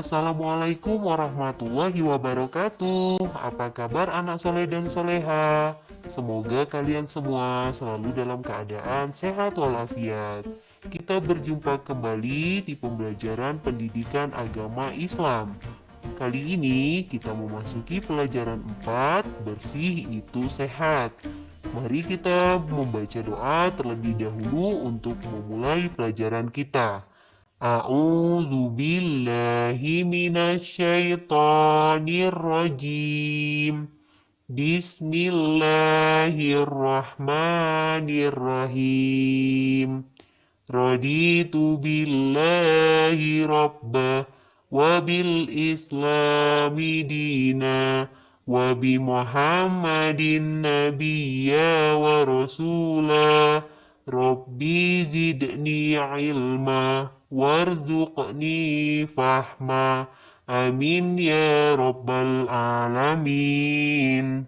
Assalamualaikum warahmatullahi wabarakatuh. Apa kabar anak soleh dan soleha? Semoga kalian semua selalu dalam keadaan sehat walafiat. Kita berjumpa kembali di pembelajaran pendidikan agama Islam. Kali ini kita memasuki pelajaran 4, bersih itu sehat. Mari kita membaca doa terlebih dahulu untuk memulai pelajaran kita. A'udzu billahi minasyaitonir rajim. Bismillahirrahmanirrahim. Raditu billahi rabba wa bil islami dina wa bi muhammadin nabiyya wa rasula. Rabbi zidni ilma warzuqni fahma. Amin ya rabbal alamin.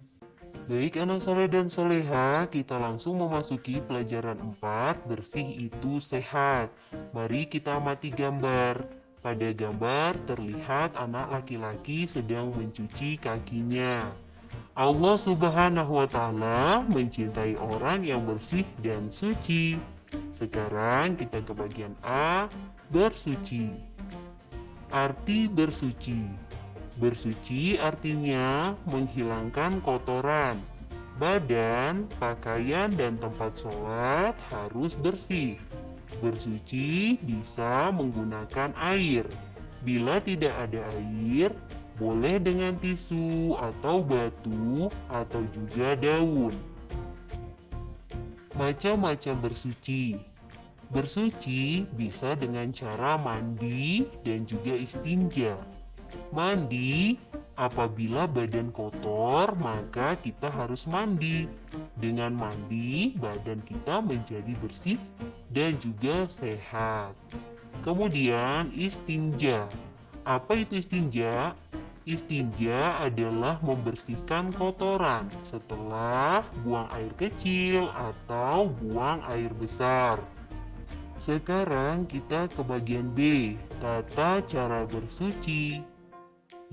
Baik anak soleh dan soleha, kita langsung memasuki pelajaran 4, bersih itu sehat. Mari kita amati gambar. Pada gambar terlihat anak laki-laki sedang mencuci kakinya. Allah Subhanahu wa Ta'ala mencintai orang yang bersih dan suci. Sekarang kita ke bagian A, bersuci. Arti bersuci. Bersuci artinya menghilangkan kotoran. Badan, pakaian, dan tempat sholat harus bersih. Bersuci bisa menggunakan air. Bila tidak ada air, boleh dengan tisu atau batu atau juga daun. Macam-macam bersuci. Bersuci bisa dengan cara mandi dan juga istinja. Mandi, apabila badan kotor, maka kita harus mandi. Dengan mandi, badan kita menjadi bersih dan juga sehat. Kemudian istinja. Apa itu istinja? Istinja adalah membersihkan kotoran setelah buang air kecil atau buang air besar. Sekarang kita ke bagian B, tata cara bersuci.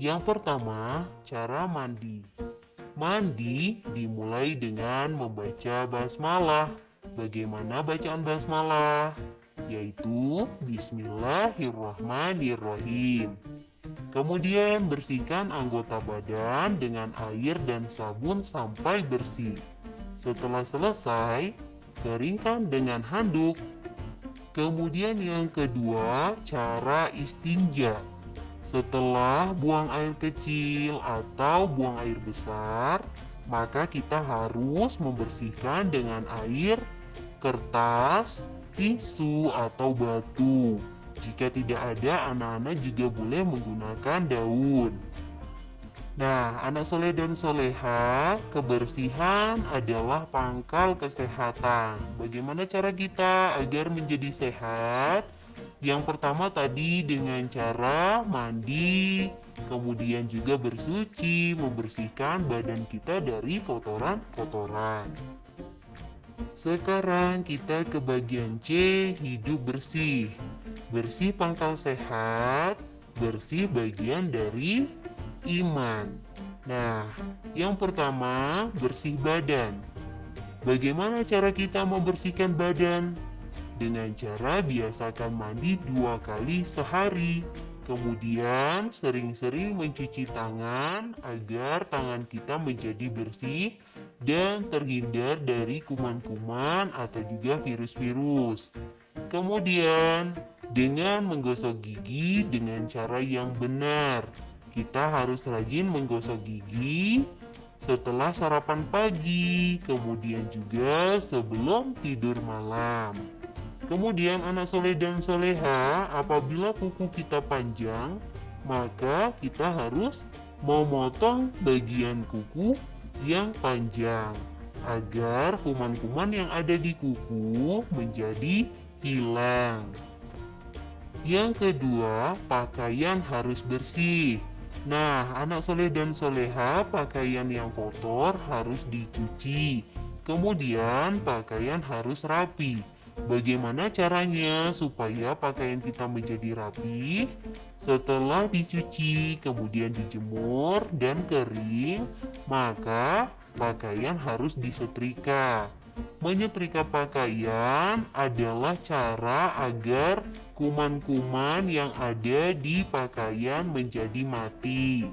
Yang pertama, cara mandi. Mandi dimulai dengan membaca basmalah. Bagaimana bacaan basmalah? Yaitu Bismillahirrahmanirrahim. Kemudian bersihkan anggota badan dengan air dan sabun sampai bersih. Setelah selesai, keringkan dengan handuk. Kemudian yang kedua, cara istinja. Setelah buang air kecil atau buang air besar, maka kita harus membersihkan dengan air, kertas, tisu, atau batu. Jika tidak ada, anak-anak juga boleh menggunakan daun. Nah, anak soleh dan soleha, kebersihan adalah pangkal kesehatan. Bagaimana cara kita agar menjadi sehat? Yang pertama tadi dengan cara mandi, kemudian juga bersuci, membersihkan badan kita dari kotoran-kotoran. Sekarang kita ke bagian C, hidup bersih. Bersih pangkal sehat, bersih bagian dari iman. Nah, yang pertama, bersih badan. Bagaimana cara kita membersihkan badan? Dengan cara biasakan mandi 2 kali sehari. Kemudian sering-sering mencuci tangan agar tangan kita menjadi bersih dan terhindar dari kuman-kuman atau juga virus-virus. Kemudian dengan menggosok gigi dengan cara yang benar. Kita harus rajin menggosok gigi setelah sarapan pagi, kemudian juga sebelum tidur malam. Kemudian anak soleh dan soleha, apabila kuku kita panjang, maka kita harus memotong bagian kuku yang panjang agar kuman-kuman yang ada di kuku menjadi hilang. Yang kedua, pakaian harus bersih. Nah, anak soleh dan soleha, pakaian yang kotor harus dicuci. Kemudian pakaian harus rapi. Bagaimana caranya supaya pakaian kita menjadi rapi? Setelah dicuci, kemudian dijemur dan kering, maka pakaian harus disetrika. Menyetrika pakaian adalah cara agar kuman-kuman yang ada di pakaian menjadi mati.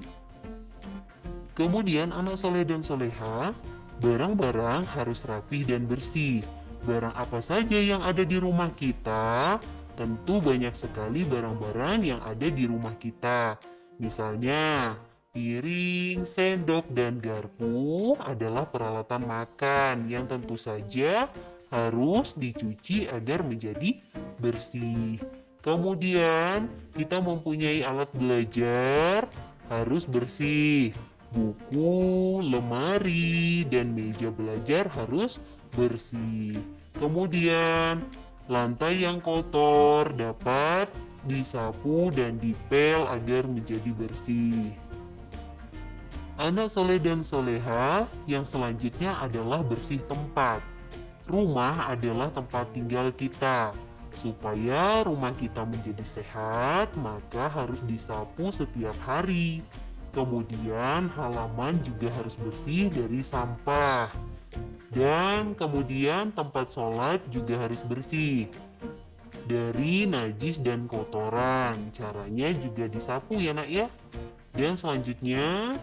Kemudian anak soleh dan soleha, barang-barang harus rapi dan bersih. Barang apa saja yang ada di rumah kita, tentu banyak sekali barang-barang yang ada di rumah kita. Misalnya, piring, sendok, dan garpu adalah peralatan makan yang tentu saja harus dicuci agar menjadi bersih. Kemudian, kita mempunyai alat belajar harus bersih. Buku, lemari, dan meja belajar harus bersih. Kemudian, lantai yang kotor dapat disapu dan dipel agar menjadi bersih. Anak soleh dan soleha yang selanjutnya adalah bersih tempat. Rumah adalah tempat tinggal kita. Supaya rumah kita menjadi sehat, maka harus disapu setiap hari. Kemudian halaman juga harus bersih dari sampah. Dan kemudian tempat sholat juga harus bersih dari najis dan kotoran. Caranya juga disapu ya nak ya. Dan selanjutnya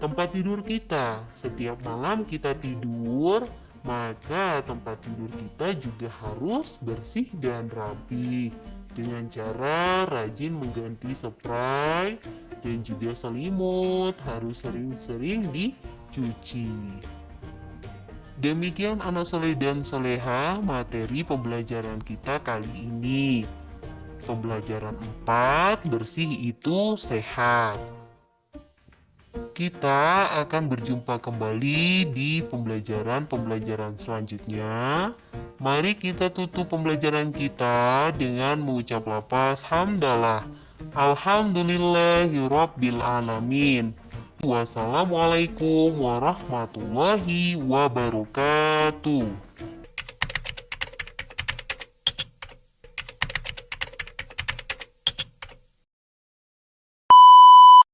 tempat tidur kita. Setiap malam kita tidur, maka tempat tidur kita juga harus bersih dan rapi. Dengan cara rajin mengganti spray dan juga selimut harus sering-sering dicuci. Demikian anak soleh dan soleha materi pembelajaran kita kali ini. Pembelajaran 4, bersih itu sehat. Kita akan berjumpa kembali di pembelajaran-pembelajaran selanjutnya. Mari kita tutup pembelajaran kita dengan mengucap lafaz hamdalah. Alhamdulillahirabbil alamin. Wassalamualaikum warahmatullahi wabarakatuh.